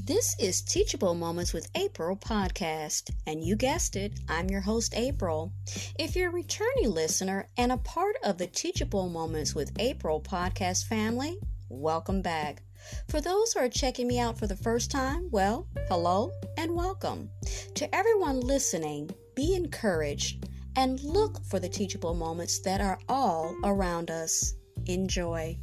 This is Teachable Moments with April podcast, and you guessed it, I'm your host, April. If you're a returning listener and a part of the Teachable Moments with April podcast family, welcome back. For those who are checking me out for the first time, well, hello and welcome. To everyone listening, be encouraged and look for the teachable moments that are all around us. Enjoy.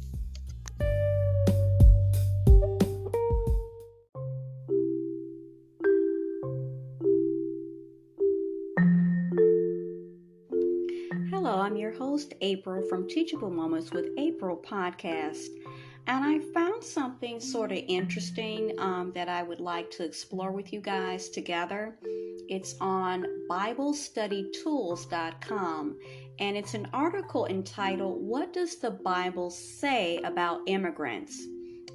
Hello, I'm your host, April from Teachable Moments with April podcast. And I found something sort of interesting that I would like to explore with you guys together. It's on BibleStudyTools.com, and it's an article entitled, "What Does the Bible Say About Immigrants?"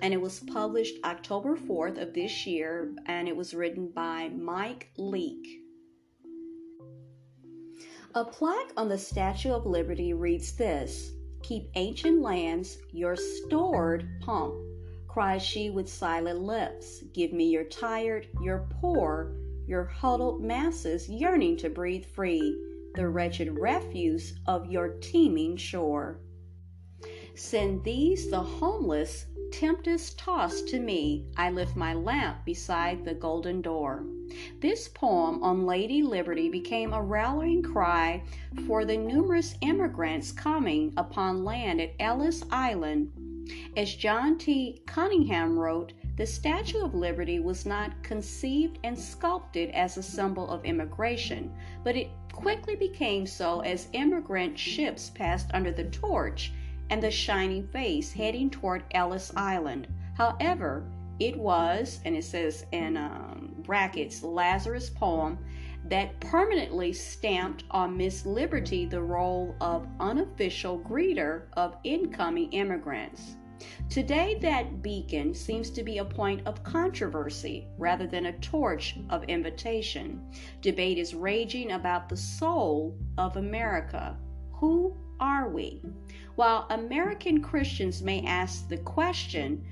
And it was published October 4th of this year, and it was written by Mike Leake. A plaque on the Statue of Liberty reads this: "Keep ancient lands your stored pomp," cries she with silent lips. "Give me your tired, your poor, your huddled masses yearning to breathe free, the wretched refuse of your teeming shore. Send these, the homeless, tempest tossed to me. I lift my lamp beside the golden door." This poem on Lady Liberty became a rallying cry for the numerous immigrants coming upon land at Ellis Island. As John T. Cunningham wrote, the Statue of Liberty was not conceived and sculpted as a symbol of immigration, but it quickly became so as immigrant ships passed under the torch and the shining face heading toward Ellis Island. However, it was, and it says in brackets, Lazarus' poem, that permanently stamped on Miss Liberty the role of unofficial greeter of incoming immigrants. Today, that beacon seems to be a point of controversy rather than a torch of invitation. Debate is raging about the soul of America. Who are we? While American Christians may ask that question,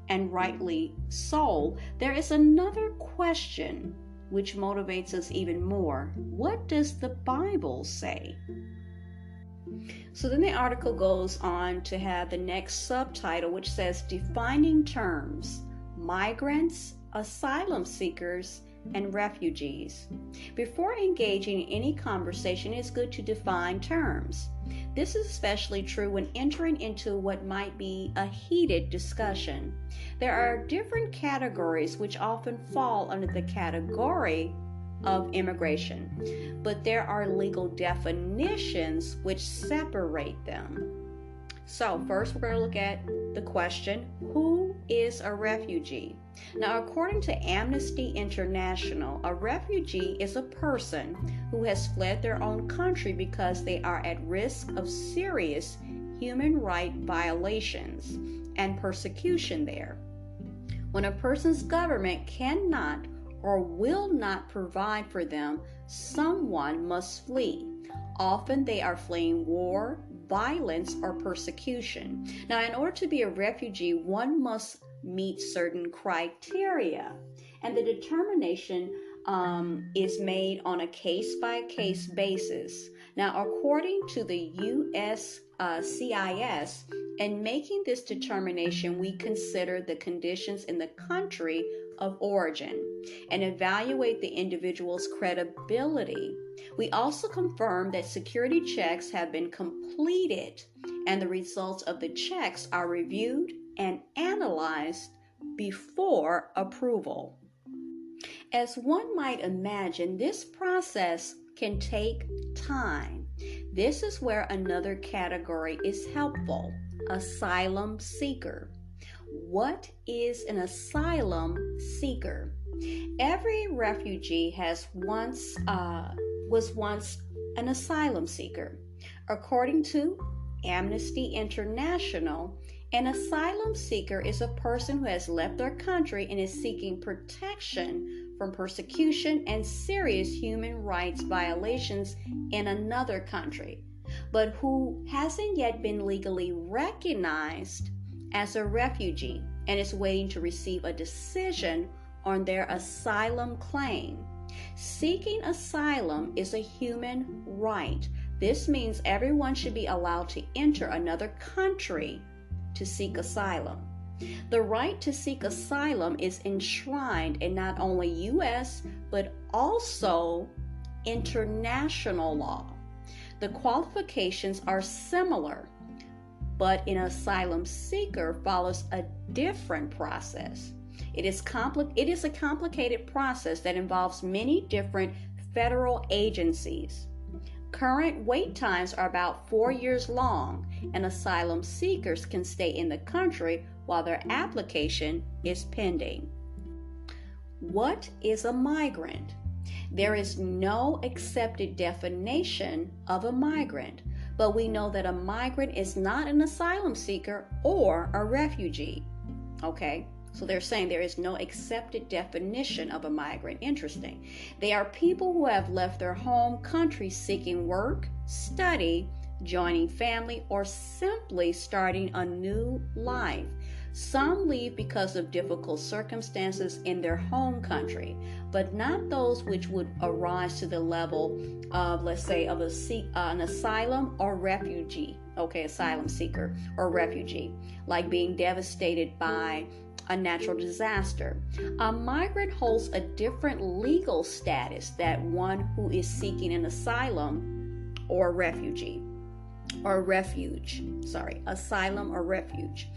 and rightly so, there is another question which motivates us even more. What does the Bible say? So then the article goes on to have the next subtitle, which says Defining Terms: Migrants, Asylum Seekers, and Refugees. Before engaging in any conversation, it's good to define terms. This is especially true when entering into what might be a heated discussion. There are different categories which often fall under the category of immigration, but there are legal definitions which separate them. So first we're going to look at the question, who is a refugee? Now, according to Amnesty International, a refugee is a person who has fled their own country because they are at risk of serious human rights violations and persecution there. When a person's government cannot or will not provide for them, someone must flee. Often they are fleeing war, violence, or persecution. Now, in order to be a refugee, one must meet certain criteria, and the determination is made on a case-by-case basis. Now, according to the USCIS, in making this determination, we consider the conditions in the country of origin and evaluate the individual's credibility. We also confirm that security checks have been completed, and the results of the checks are reviewed and analyzed before approval. As one might imagine, this process can take time. This is where another category is helpful: asylum seeker. What is an asylum seeker? Every refugee was once an asylum seeker. According to Amnesty International, an asylum seeker is a person who has left their country and is seeking protection from persecution and serious human rights violations in another country, but who hasn't yet been legally recognized as a refugee. and is waiting to receive a decision on their asylum claim. Seeking asylum is a human right. This means everyone should be allowed to enter another country to seek asylum. The right to seek asylum is enshrined in not only U.S. but also international law. The qualifications are similar, but an asylum seeker follows a different process. It is a complicated process that involves many different federal agencies. Current wait times are about 4 years long, and asylum seekers can stay in the country while their application is pending. What is a migrant? There is no accepted definition of a migrant, but we know that a migrant is not an asylum seeker or a refugee. Okay? So they're saying there is no accepted definition of a migrant. Interesting. They are people who have left their home country seeking work, study, joining family, or simply starting a new life. Some leave because of difficult circumstances in their home country, but not those which would arise to the level of, let's say, of an asylum or refugee. Okay, asylum seeker or refugee, like being devastated by a natural disaster. A migrant holds a different legal status than one who is seeking an asylum or refugee or refuge. Asylum or refuge.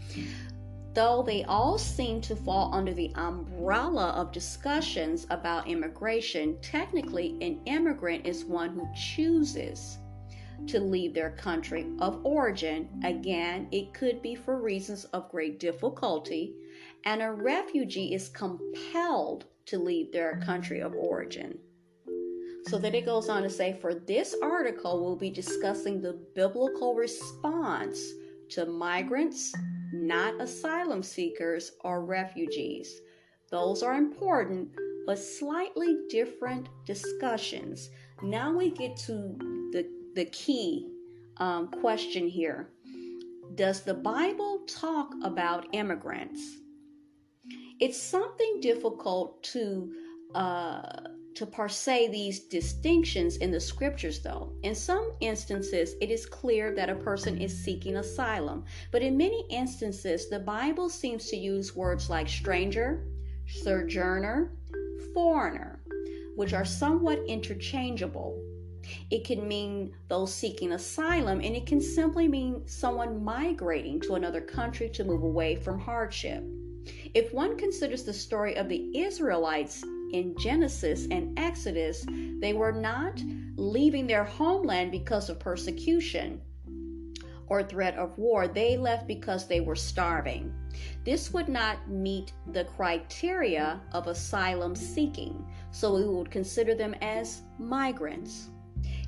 Though they all seem to fall under the umbrella of discussions about immigration, technically an immigrant is one who chooses to leave their country of origin. Again, it could be for reasons of great difficulty, and a refugee is compelled to leave their country of origin. So then it goes on to say, for this article, we'll be discussing the biblical response to migrants, not asylum seekers or refugees. Those are important, but slightly different discussions. Now we get to the key question here. Does the Bible talk about immigrants? It's something difficult to parse these distinctions in the scriptures, though. In some instances, it is clear that a person is seeking asylum, but in many instances, the Bible seems to use words like stranger, sojourner, foreigner, which are somewhat interchangeable. It can mean those seeking asylum, and it can simply mean someone migrating to another country to move away from hardship. If one considers the story of the Israelites in Genesis and Exodus, they were not leaving their homeland because of persecution or threat of war. They left because they were starving. This would not meet the criteria of asylum seeking, so we would consider them as migrants.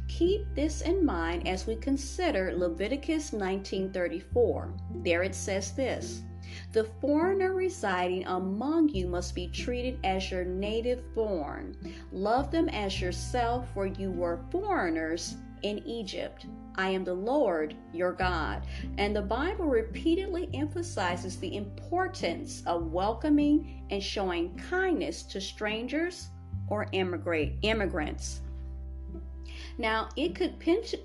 Keep this in mind as we consider Leviticus 19:34. There it says this: the foreigner residing among you must be treated as your native born. Love them as yourself, for you were foreigners in Egypt. I am the Lord your God. And the Bible repeatedly emphasizes the importance of welcoming and showing kindness to strangers or immigrants. Now, it could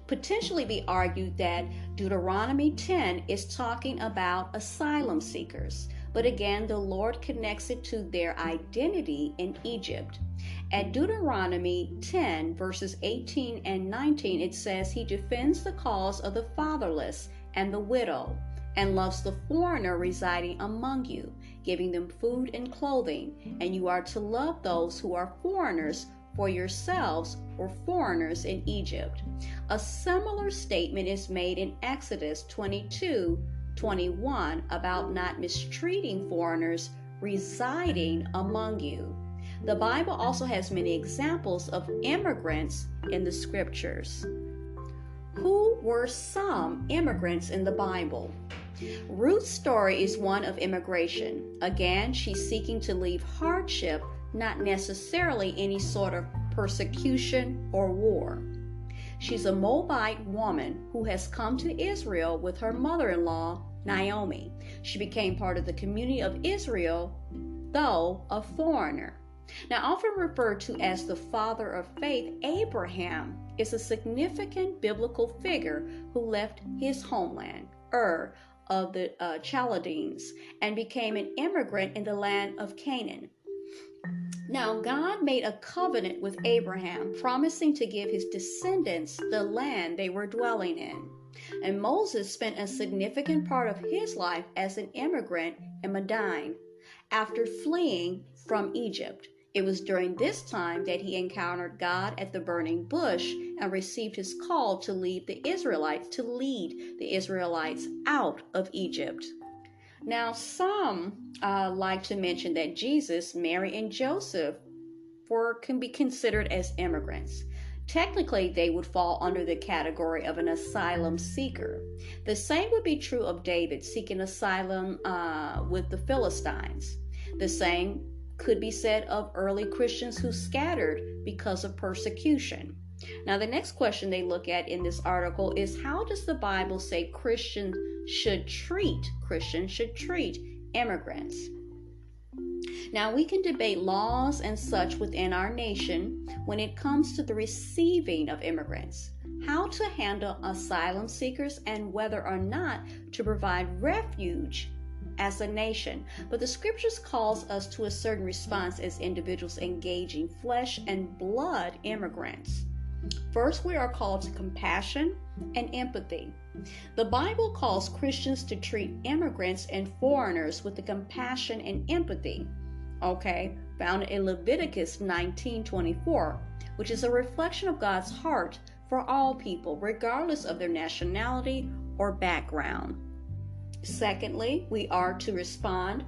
potentially be argued that Deuteronomy 10 is talking about asylum seekers, but again, the Lord connects it to their identity in Egypt. At Deuteronomy 10, verses 18 and 19, it says, He defends the cause of the fatherless and the widow, and loves the foreigner residing among you, giving them food and clothing, and you are to love those who are foreigners, for yourselves were foreigners in Egypt. A similar statement is made in Exodus 22:21 about not mistreating foreigners residing among you. The Bible also has many examples of immigrants in the scriptures. Who were some immigrants in the Bible? Ruth's story is one of immigration. Again, she's seeking to leave hardship, not necessarily any sort of persecution or war. She's a Moabite woman who has come to Israel with her mother-in-law, Naomi. She became part of the community of Israel, though a foreigner. Now, often referred to as the father of faith, Abraham is a significant biblical figure who left his homeland, Ur of the Chaldeans, and became an immigrant in the land of Canaan. Now, God made a covenant with Abraham, promising to give his descendants the land they were dwelling in. And Moses spent a significant part of his life as an immigrant in Madian after fleeing from Egypt. It was during this time that he encountered God at the burning bush and received his call to lead the Israelites out of Egypt. Now, some like to mention that Jesus, Mary, and Joseph can be considered as immigrants. Technically, they would fall under the category of an asylum seeker. The same would be true of David seeking asylum with the Philistines. The same could be said of early Christians who scattered because of persecution. Now, the next question they look at in this article is, how does the Bible say Christians should treat immigrants? Now, we can debate laws and such within our nation when it comes to the receiving of immigrants, how to handle asylum seekers, and whether or not to provide refuge as a nation. But the scriptures calls us to a certain response as individuals engaging flesh and blood immigrants. First, we are called to compassion and empathy. The Bible calls Christians to treat immigrants and foreigners with the compassion and empathy, found in Leviticus 19:24, which is a reflection of God's heart for all people, regardless of their nationality or background. Secondly, we are to respond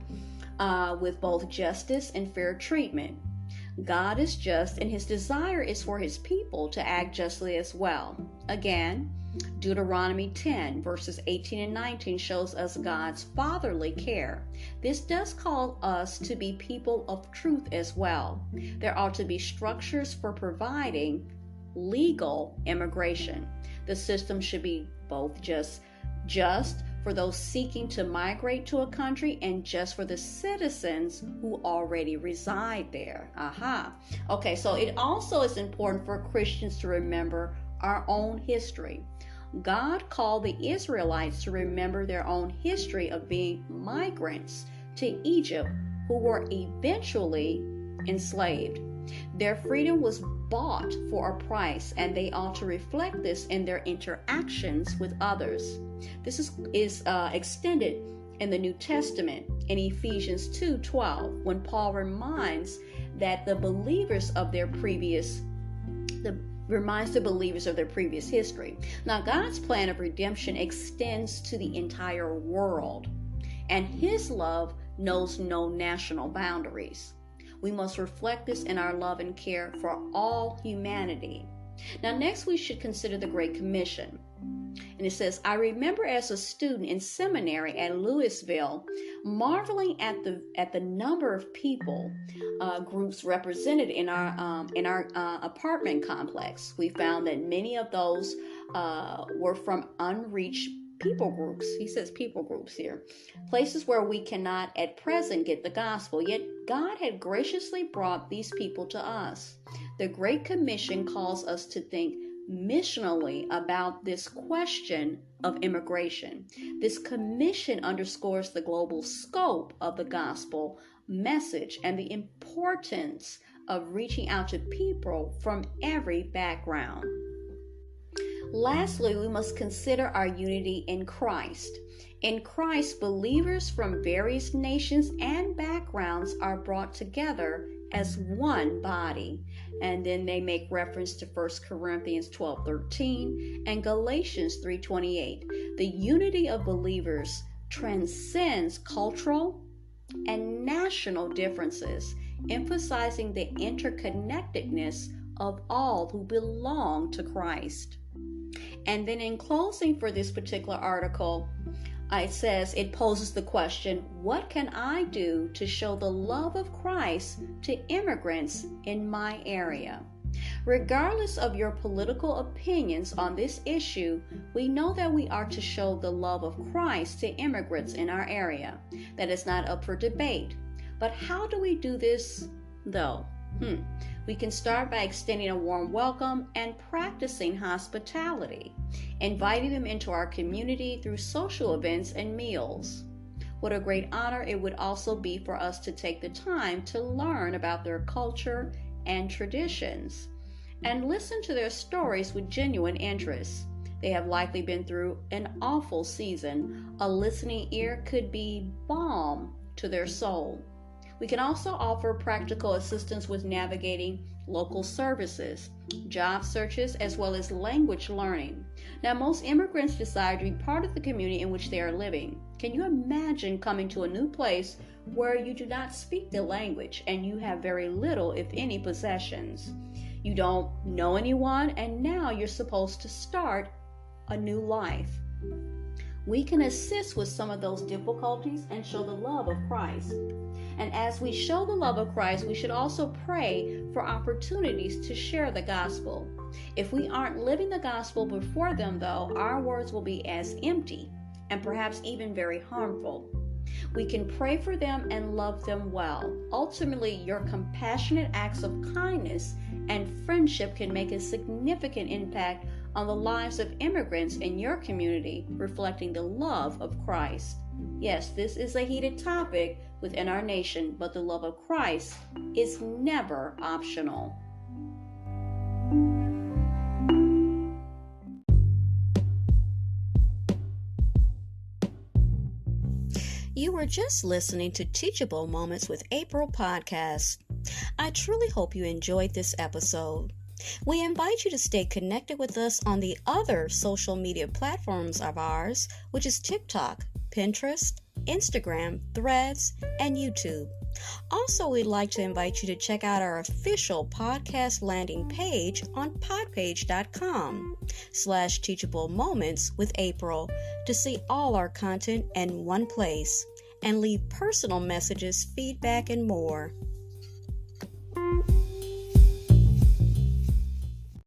with both justice and fair treatment. God is just, and his desire is for his people to act justly as well. Again, Deuteronomy 10 verses 18 and 19 shows us God's fatherly care. This does call us to be people of truth as well. There ought to be structures for providing legal immigration. The system should be both just for those seeking to migrate to a country and just for the citizens who already reside there. Okay, so it also is important for Christians to remember our own history. God called the Israelites to remember their own history of being migrants to Egypt who were eventually enslaved. Their freedom was bought for a price, and they ought to reflect this in their interactions with others. This is extended in the New Testament in Ephesians 2:12, when Paul reminds the believers of their previous history. Now, God's plan of redemption extends to the entire world, and his love knows no national boundaries. We must reflect this in our love and care for all humanity. Now, next we should consider the Great Commission. And it says, I remember as a student in seminary at Louisville, marveling at the number of people groups represented in our apartment complex. We found that many of those were from unreached people groups. He says people groups here. Places where we cannot at present get the gospel, yet God had graciously brought these people to us. The Great Commission calls us to think missionally about this question of immigration. This commission underscores the global scope of the gospel message and the importance of reaching out to people from every background. Lastly, we must consider our unity in Christ. In Christ, believers from various nations and backgrounds are brought together as one body. And then they make reference to 1 Corinthians 12:13 and Galatians 3:28. The unity of believers transcends cultural and national differences, emphasizing the interconnectedness of all who belong to Christ. And then in closing for this particular article, it says, it poses the question, what can I do to show the love of Christ to immigrants in my area? Regardless of your political opinions on this issue, we know that we are to show the love of Christ to immigrants in our area. That is not up for debate. But how do we do this, though? We can start by extending a warm welcome and practicing hospitality, inviting them into our community through social events and meals. What a great honor it would also be for us to take the time to learn about their culture and traditions, and listen to their stories with genuine interest. They have likely been through an awful season. A listening ear could be balm to their soul. We can also offer practical assistance with navigating local services, job searches, as well as language learning. Now, most immigrants desire to be part of the community in which they are living. Can you imagine coming to a new place where you do not speak the language and you have very little, if any, possessions? You don't know anyone, and now you're supposed to start a new life. We can assist with some of those difficulties and show the love of Christ. And as we show the love of Christ, we should also pray for opportunities to share the gospel. If we aren't living the gospel before them, though, our words will be as empty and perhaps even very harmful. We can pray for them and love them well. Ultimately, your compassionate acts of kindness and friendship can make a significant impact on the lives of immigrants in your community, reflecting the love of Christ. Yes, this is a heated topic within our nation, but the love of Christ is never optional. You were just listening to Teachable Moments with April podcast. I truly hope you enjoyed this episode. We invite you to stay connected with us on the other social media platforms of ours, which is TikTok, Pinterest, Instagram, Threads, and YouTube. Also, we'd like to invite you to check out our official podcast landing page on podpage.com/teachable moments with April to see all our content in one place and leave personal messages, feedback, and more.